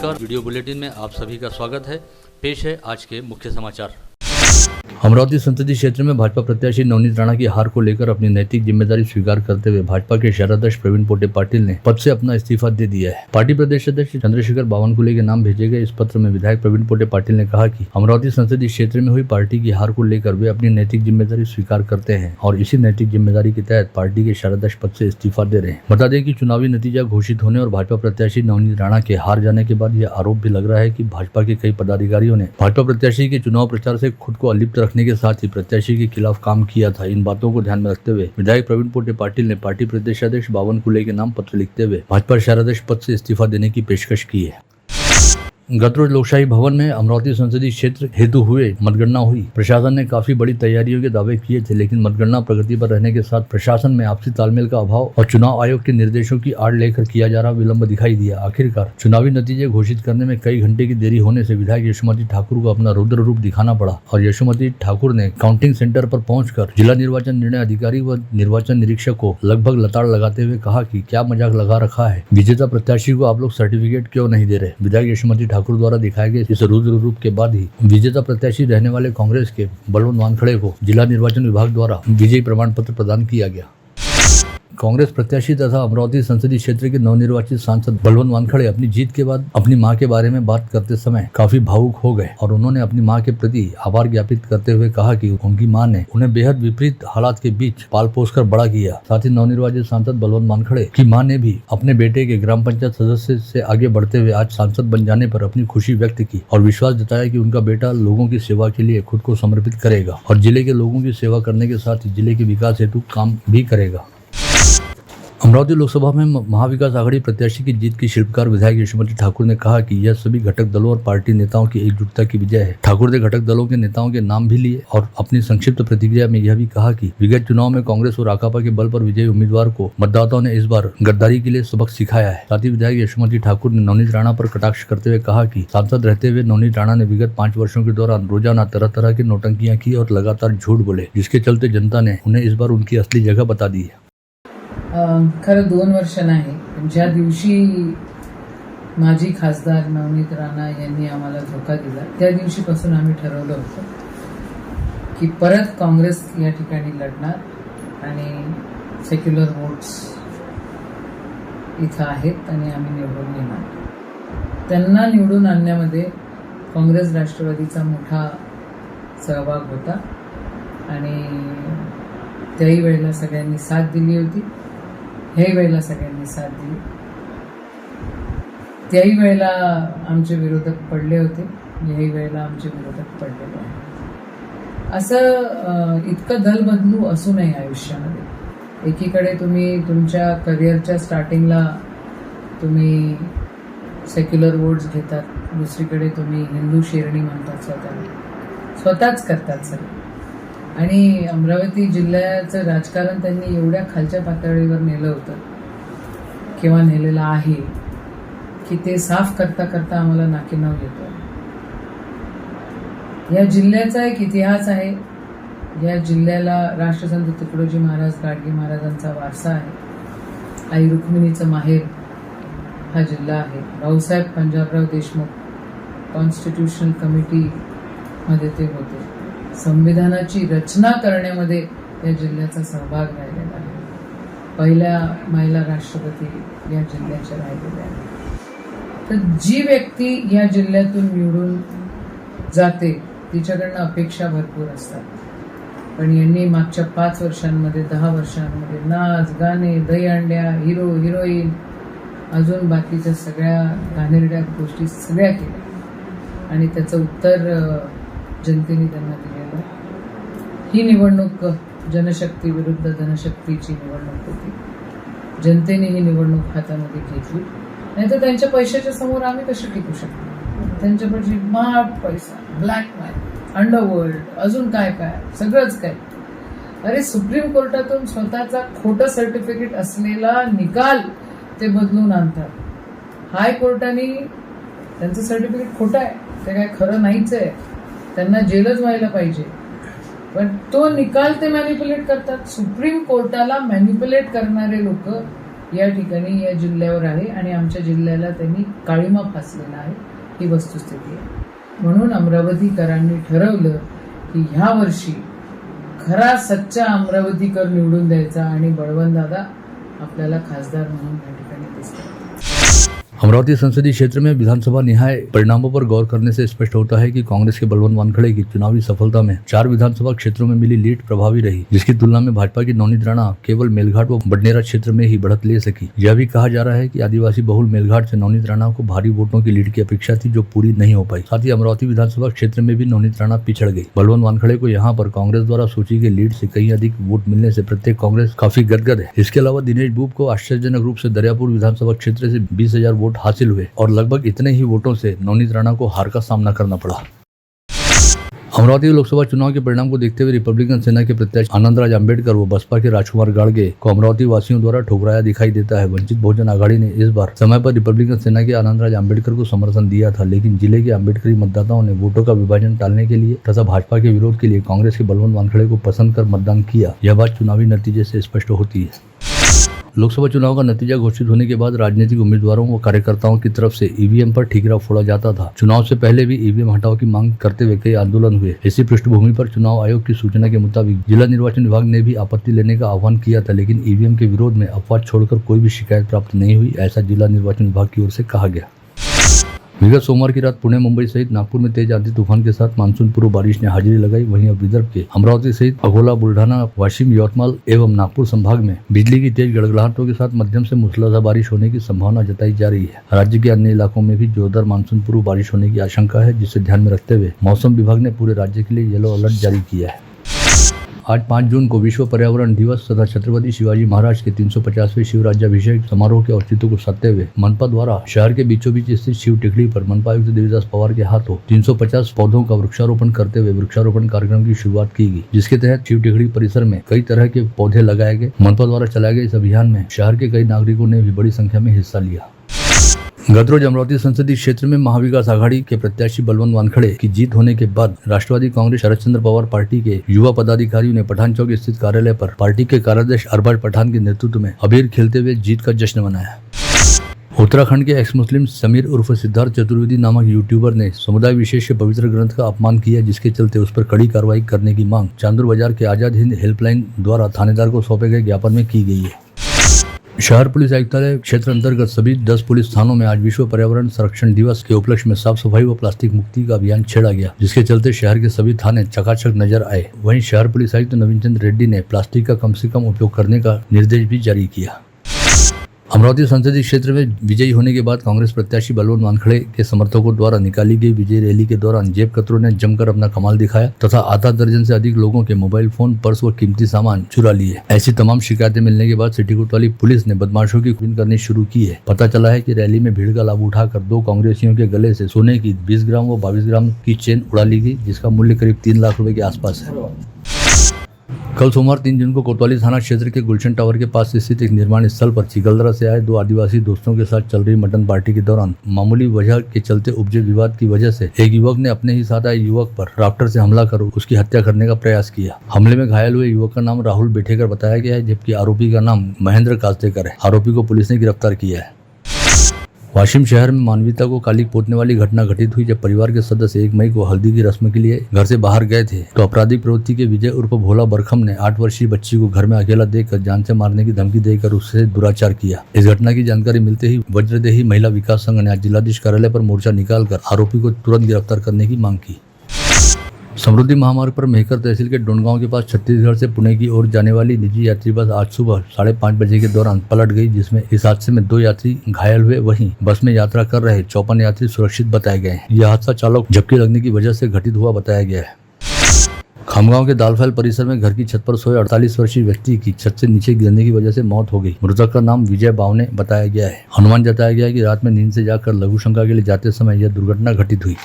नमस्कार, video bulletin में आप सभी का स्वागत है। पेश है आज के मुख्य समाचार। अमरावती संसदीय क्षेत्र में भाजपा प्रत्याशी नवनीत राणा की हार को लेकर अपनी नैतिक जिम्मेदारी स्वीकार करते हुए भाजपा के शहराध्यक्ष प्रवीण पोटे पाटिल ने पद से अपना इस्तीफा दे दिया है। पार्टी प्रदेश अध्यक्ष चंद्रशेखर बावनकुले के नाम भेजे गए इस पत्र में विधायक प्रवीण पोटे पाटिल ने कहा कि अमरावती संसदीय क्षेत्र में हुई पार्टी की हार को लेकर वे अपनी नैतिक जिम्मेदारी स्वीकार करते हैं और इसी नैतिक जिम्मेदारी के तहत पार्टी के शहराध्यक्ष पद से इस्तीफा दे रहे हैं। बता दें कि चुनावी नतीजा घोषित होने और भाजपा प्रत्याशी नवनीत राणा के हार जाने के बाद यह आरोप भी लग रहा है कि भाजपा के कई पदाधिकारियों ने भाजपा प्रत्याशी के चुनाव प्रचार से खुद को अलिप्त रखने के साथ ही प्रत्याशी के खिलाफ काम किया था। इन बातों को ध्यान में रखते हुए विधायक प्रवीण पोटे पाटिल ने पार्टी प्रदेश अध्यक्ष बावनकुले के नाम पत्र लिखते हुए भाजपा शहराध्यक्ष पद से इस्तीफा देने की पेशकश की है। गत रोज लोकशाही भवन में अमरावती संसदीय क्षेत्र हेतु हुए मतगणना हुई। प्रशासन ने काफी बड़ी तैयारियों के दावे किए थे, लेकिन मतगणना प्रगति पर रहने के साथ प्रशासन में आपसी तालमेल का अभाव और चुनाव आयोग के निर्देशों की आड़ लेकर किया जा रहा विलंब दिखाई दिया। आखिरकार चुनावी नतीजे घोषित करने में कई घंटे की देरी होने से विधायक यशोमती ठाकुर को अपना रुद्र रूप दिखाना पड़ा और यशोमती ठाकुर ने काउंटिंग सेंटर पर पहुंचकर जिला निर्वाचन निर्णय अधिकारी व निर्वाचन निरीक्षक को लगभग लताड़ लगाते हुए कहा कि क्या मजाक लगा रखा है, विजेता प्रत्याशी को आप लोग सर्टिफिकेट क्यों नहीं दे रहे। विधायक यशोमती ठाकुर द्वारा दिखाए गए इस रुद्र रूप के बाद ही विजेता प्रत्याशी रहने वाले कांग्रेस के बलवंत वानखड़े को जिला निर्वाचन विभाग द्वारा विजयी प्रमाण पत्र प्रदान किया गया। कांग्रेस प्रत्याशी तथा अमरावती संसदीय क्षेत्र के नवनिर्वाचित सांसद बलवंत वानखड़े अपनी जीत के बाद अपनी मां के बारे में बात करते समय काफी भावुक हो गए और उन्होंने अपनी मां के प्रति आभार ज्ञापित करते हुए कहा कि उनकी मां ने उन्हें बेहद विपरीत हालात के बीच पाल पोस कर बड़ा किया। साथ ही नवनिर्वाचित सांसद बलवंत वानखड़े की मां ने भी अपने बेटे के ग्राम पंचायत सदस्य से आगे बढ़ते हुए आज सांसद बन जाने पर अपनी खुशी व्यक्त की और विश्वास जताया कि उनका बेटा लोगों की सेवा के लिए खुद को समर्पित करेगा और जिले के लोगों की सेवा करने के साथ ही जिले के विकास हेतु काम भी करेगा। अमरावती लोकसभा में महाविकास आघाड़ी प्रत्याशी की जीत की शिल्पकार विधायक यशोमती ठाकुर ने कहा कि यह सभी घटक दलों और पार्टी नेताओं की एकजुटता की विजय है। ठाकुर ने घटक दलों के नेताओं के नाम भी लिए और अपनी संक्षिप्त प्रतिक्रिया में यह भी कहा कि विगत चुनाव में कांग्रेस और राकापा के बल पर विजयी उम्मीदवार को मतदाताओं ने इस बार गद्दारी के लिए सबक सिखाया है। साथ ही विधायक यशोमती ठाकुर ने नवनीत राणा पर कटाक्ष करते हुए कहा कि सांसद रहते हुए नवनीत राणा ने विगत 5 वर्षों के दौरान रोजाना तरह तरह की नौटंकियां की और लगातार झूठ बोले, जिसके चलते जनता ने उन्हें इस बार उनकी असली जगह बता दी है। खरं 2 वर्ष नाही, ज्या दिवशी माजी खासदार नवनीत राणा यांनी आम्हाला धोका दिला त्या दिवशीपासून आम्ही ठरवलं होतं की परत काँग्रेस या ठिकाणी लढणार आणि सेक्युलर वोट्स इथं आहेत आणि आम्ही निवडून येणार। त्यांना निवडून आणण्यामध्ये काँग्रेस राष्ट्रवादीचा मोठा सहभाग होता आणि त्याही वेळेला सगळ्यांनी साथ दिली होती, ह्याही वेळेला सगळ्यांनी साथ दिली। त्याही वेळेला आमचे विरोधक पडले होते, ह्याही वेळेला आमचे विरोधक पडलेले आहेत। असं इतकं दल बदलू असू नये आयुष्यामध्ये। एकीकडे तुम्ही तुमच्या करिअरच्या स्टार्टिंगला तुम्ही सेक्युलर वोट्स घेतात, दुसरीकडे तुम्ही हिंदू शेरणी म्हणतात, स्वतःच करतात सगळं। आणि अमरावती जिल्ह्याचं राजकारण त्यांनी एवढ्या खालच्या पातळीवर नेलं होतं किंवा नेलेलं आहे की ते साफ करता करता आम्हाला नाकीनऊ येतं। या जिल्ह्याचा एक इतिहास आहे, या जिल्ह्याला राष्ट्रसंत तुकडोजी महाराज गाडगे महाराजांचा वारसा आहे। आई रुक्मिणीचं माहेर हा जिल्हा आहे। भाऊसाहेब पंजाबराव देशमुख कॉन्स्टिट्यूशनल कमिटीमध्ये ते होते। संविधानाची रचना करण्यामध्ये या जिल्ह्याचा सहभाग राहिलेला आहे। पहिल्या महिला राष्ट्रपती या जिल्ह्याच्या राहिलेल्या आहेत। तर जी व्यक्ती या जिल्ह्यातून निवडून जाते तिच्याकडनं अपेक्षा भरपूर असतात, पण यांनी मागच्या 5 वर्षांमध्ये 10 वर्षांमध्ये नाच गाणे दहीहंड्या हिरो हिरोईन अजून बाकीच्या सगळ्या घाणेरड्या गोष्टी सगळ्या केल्या आणि त्याचं उत्तर जनतेने त्यांना दिलेलं। ही निवडणूक जनशक्ती विरुद्ध धनशक्तीची निवडणूक होती। जनतेने ही निवडणूक हातामध्ये घेतली, नाही तर त्यांच्या पैशाच्या समोर आम्ही कसे टिकू शकतो। त्यांच्यापाशी माठ पैसा, ब्लॅक मॅन, अंडरवर्ल्ड, अजून काय काय सगळंच काय। अरे सुप्रीम कोर्टातून स्वतःचा खोटं सर्टिफिकेट असलेला निकाल ते बदलून आणतात। हायकोर्टाने त्यांचं सर्टिफिकेट खोटं आहे, ते काय खरं नाहीच आहे, त्यांना जेलच व्हायला पाहिजे, पण तो निकाल ते मॅनिप्युलेट करतात। सुप्रीम कोर्टाला मॅनिप्युलेट करणारे लोक या ठिकाणी या जिल्ह्यावर आहे आणि आमच्या जिल्ह्याला त्यांनी काळिमा फासलेला आहे, ही वस्तुस्थिती आहे. म्हणून अमरावतीकरांनी ठरवलं की ह्या वर्षी खरा सच्चा अमरावतीकर निवडून द्यायचा आणि बळवंतदादा आपल्याला खासदार म्हणून या ठिकाणी दिसतात. अमरावती संसदीय क्षेत्र में विधानसभा निहाय परिणामों पर गौर करने से स्पष्ट होता है कि कांग्रेस के बलवंत वानखड़े की चुनावी सफलता में 4 विधानसभा क्षेत्रों में मिली लीड प्रभावी रही, जिसकी तुलना में भाजपा की नवनीत राणा केवल मेलघाट व बडनेरा क्षेत्र में ही बढ़त ले सकी. यह भी कहा जा रहा है कि आदिवासी बहुल मेलघाट से नवनीत राणा को भारी वोटों की लीड की अपेक्षा थी, जो पूरी नहीं हो पाई. साथ ही अमरावती विधानसभा क्षेत्र में भी नवनीत राणा पिछड़ गई. बलवंत वानखड़े को यहाँ पर कांग्रेस द्वारा सूची के लीड से कहीं अधिक वोट मिलने से प्रत्येक कांग्रेस काफी गदगद है. इसके अलावा दिनेश बूब को आश्चर्यजनक रूप से दरियापुर विधानसभा क्षेत्र से 20,000 वोट हासिल हुए और लगभग इतने ही वोटों से नवनीत राणा को हार का सामना करना पड़ा. अमरावती लोकसभा चुनाव के परिणाम को देखते हुए रिपब्लिकन सेना के प्रत्याशी आनंदराज अंबेडकर व बसपा के राजकुमार गाड़गे को अमरावती वासियों द्वारा ठुकराया दिखाई देता है. वंचित बहुजन आघाड़ी ने इस बार समय पर रिपब्लिकन सेना के आनंदराज अंबेडकर को समर्थन दिया था, लेकिन जिले के अंबेडकरी मतदाताओं ने वोटों का विभाजन टालने के लिए तथा भाजपा के विरोध के लिए कांग्रेस के बलवंत वानखड़े को पसंद कर मतदान किया. यह बात चुनावी नतीजे से स्पष्ट होती है. लोकसभा चुनाव का नतीजा घोषित होने के बाद राजनीतिक उम्मीदवारों व कार्यकर्ताओं की तरफ से ईवीएम पर ठीकरा फोड़ा जाता था. चुनाव से पहले भी ईवीएम हटाओ की मांग करते हुए कई आंदोलन हुए. इसी पृष्ठभूमि पर चुनाव आयोग की सूचना के मुताबिक जिला निर्वाचन विभाग ने भी आपत्ति लेने का आह्वान किया था, लेकिन ईवीएम के विरोध में अफवाह छोड़कर कोई भी शिकायत प्राप्त नहीं हुई, ऐसा जिला निर्वाचन विभाग की ओर से कहा गया. विगत सोमवार की रात पुणे, मुंबई सहित नागपुर में तेज आंधी तूफान के साथ मानसून पूर्व बारिश ने हाजिरी लगाई. वहीं अब विदर्भ के अमरावती सहित अकोला, बुल्ढाना, वाशिम, यवतमाल एवं नागपुर संभाग में बिजली की तेज गड़गड़ाहटों के साथ मध्यम से मूसलाधार बारिश होने की संभावना जताई जा रही है. राज्य के अन्य इलाकों में भी जोरदार मानसून पूर्व बारिश होने की आशंका है, जिसे ध्यान में रखते हुए मौसम विभाग ने पूरे राज्य के लिए येलो अलर्ट जारी किया है. आज 5 जून को विश्व पर्यावरण दिवस तथा छत्रपति शिवाजी महाराज के 350वें शिवराज्याभिषेक समारोह के औचित्य को साधते हुए मनपा द्वारा शहर के बीचों बीच स्थित शिव टेकड़ी पर मनपा आयुक्त देवीदास पवार के हाथों 350 पौधों का वृक्षारोपण करते हुए वृक्षारोपण कार्यक्रम की शुरुआत की गई, जिसके तहत शिव टेकड़ी परिसर में कई तरह के पौधे लगाए गए. मनपा द्वारा चलाए गए इस अभियान में शहर के कई नागरिकों ने भी बड़ी संख्या में हिस्सा लिया. गत रोज अमरावती संसदीय क्षेत्र में महाविकास आघाड़ी के प्रत्याशी बलवंत वानखड़े की जीत होने के बाद राष्ट्रवादी कांग्रेस शरद चंद्र पवार पार्टी के युवा पदाधिकारियों ने पठान चौक स्थित कार्यालय पर पार्टी के कार्याध्यक्ष अरबाज पठान के नेतृत्व में अबीर खेलते हुए जीत का जश्न मनाया. उत्तराखंड के एक्स मुस्लिम समीर उर्फ सिद्धार्थ चतुर्वेदी नामक यूट्यूबर ने समुदाय विशेष के पवित्र ग्रंथ का अपमान किया, जिसके चलते उस पर कड़ी कार्रवाई करने की मांग चांदूर बाजार के आजाद हिंद हेल्पलाइन द्वारा थानेदार को सौंपे गए ज्ञापन में की गई है. शहर पुलिस आयुक्तालय क्षेत्र अंतर्गत सभी 10 पुलिस थानों में आज विश्व पर्यावरण संरक्षण दिवस के उपलक्ष्य में साफ सफाई व प्लास्टिक मुक्ति का अभियान छेड़ा गया, जिसके चलते शहर के सभी थाने चकाचक नजर आए. वहीं शहर पुलिस आयुक्त नवीन चंद्र रेड्डी ने प्लास्टिक का कम से कम उपयोग करने का निर्देश भी जारी किया. अमरावती संसदीय क्षेत्र में विजयी होने के बाद कांग्रेस प्रत्याशी बलवंत वानखड़े के समर्थकों द्वारा निकाली गई विजय रैली के दौरान जेब कतरों ने जमकर अपना कमाल दिखाया तथा आधा दर्जन से अधिक लोगों के मोबाइल फोन, पर्स व कीमती सामान चुरा लिए. ऐसी तमाम शिकायतें मिलने के बाद सिटी कोतवाली पुलिस ने बदमाशों की खोज करनी शुरू की है. पता चला है कि रैली में भीड़ का लाभ उठाकर 2 कांग्रेसियों के गले से सोने की 20 ग्राम व 22 ग्राम की चेन उड़ा ली गई, जिसका मूल्य करीब 3 लाख रुपए के आसपास है. कल सोमवार 3 जून को कोतवाली थाना क्षेत्र के गुलशन टावर के पास स्थित एक निर्माण स्थल पर चिकलदरा से आए 2 आदिवासी दोस्तों के साथ चल रही मटन पार्टी के दौरान मामूली वजह के चलते उपजे विवाद की वजह से एक युवक ने अपने ही साथ आए युवक पर राफ्टर से हमला कर उसकी हत्या करने का प्रयास किया. हमले में घायल हुए युवक का नाम राहुल बेठेकर बताया गया है, जबकि आरोपी का नाम महेंद्र कास्तेकर है. आरोपी को पुलिस ने गिरफ्तार किया है. वाशिम शहर में मानवीयता को कालिक पोतने वाली घटना घटित हुई, जब परिवार के सदस्य 1 मई को हल्दी की रस्म के लिए घर से बाहर गए थे तो आपराधिक प्रवृत्ति के विजय उर्फ भोला बरखम ने 8 वर्षीय बच्ची को घर में अकेला देखकर जान से मारने की धमकी देकर उससे दुराचार किया. इस घटना की जानकारी मिलते ही वज्रदेही महिला विकास संघ ने आज जिलाधीश कार्यालय पर मोर्चा निकालकर आरोपी को तुरंत गिरफ्तार करने की मांग की. समृद्धि महामार्ग पर मेहकर तहसील के डोनगांव के पास छत्तीसगढ़ से पुणे की ओर जाने वाली निजी यात्री बस आज सुबह 5:30 बजे के दौरान पलट गई, जिसमें इस हादसे में 2 यात्री घायल हुए. वहीं बस में यात्रा कर रहे 54 यात्री सुरक्षित बताए गए हैं. यह हादसा चालक झपकी लगने की वजह से घटित हुआ बताया गया है. खामगांव के दालफैल परिसर में घर की छत पर सोए 48 वर्षीय व्यक्ति की छत से नीचे गिरने की वजह से मौत हो गई. मृतक का नाम विजय बावने बताया गया है. अनुमान जताया गया है कि रात में नींद से जाकर लघु शंका के लिए जाते समय यह दुर्घटना घटित हुई.